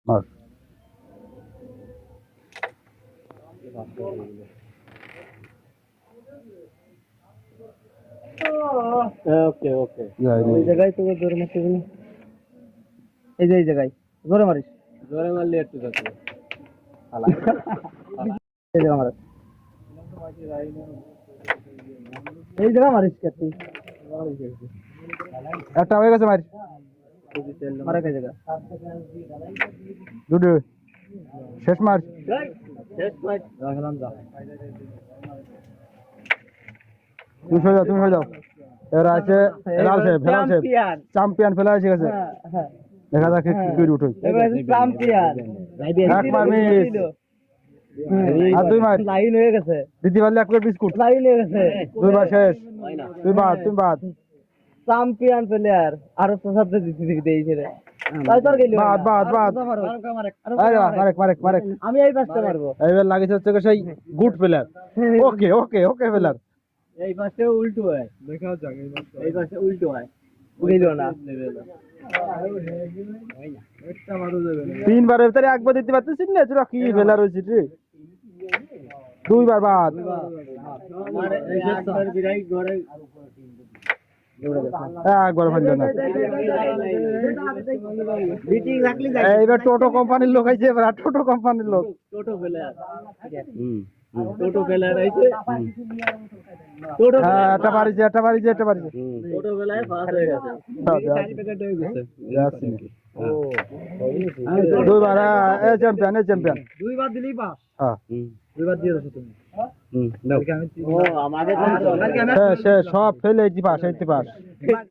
মার ওকে ওকে ওই জায়গায় তো জোরে মারতে হবে এই যে এই জায়গায় জোরে মারিস জোরে মারলে একটু যাচ্ছে শালা এই জায়গা মার এই জায়গা মারিস কে তুই একটা হয়ে গেছে মার মারা কে জায়গা দুটো শেষ মার শেষ মার রাখলাম যা তুমি সরে যাও এর আছে ফেলাল সাহেব চ্যাম্পিয়ন ফেলা এসে গেছে হ্যাঁ দেখা যাক কি করে উঠে এবারে চ্যাম্পিয়ন এক মার মিস আর দুই মার লাইন হয়ে গেছে দিদি পারলে এক প্লেট বিস্কুট লাইন হয়ে গেছে দুইবার শেষ তুমি বাদ চ্যাম্পিয়ন প্লেয়ার আরো তো শব্দ দিতে দিয়েছে রে তাই তোর গেল বাদ আরে মারেক আমি এই পাঁচটা মারবো এইবার লাগিছে হচ্ছে সেই গুড প্লেয়ার ওকে প্লেয়ার এই পাশে উল্টো হয় দেখাও যাক এই পাশে উল্টো হয় গেল না একটা মারো যাবে তিনবারের ভিতরে একবার দিতে পারতেছিস না তোরা কি প্লেয়ার হইছিস রে দুইবার বাদ আমার এই একবার বিরাই ঘরে একবার ভালো না বিটিং রাখলি এইবার টোটো কোম্পানির লোক আইছে এবার টোটো কোম্পানির লোক টোটো প্লেয়ার টোটো প্লেয়ার আইছে টোটো একটা বাড়িছে টোটো প্লেয়ার ফাস্ট হয়ে গেছে চারি প্যাকেট হয়ে গেছে ও দুইবার চ্যাম্পিয়ন দুইবার দিলেই পাস হ্যাঁ দুইবার দিয়ে দাও তুমি দাও ও আমাদের সব ফেলে এই পাস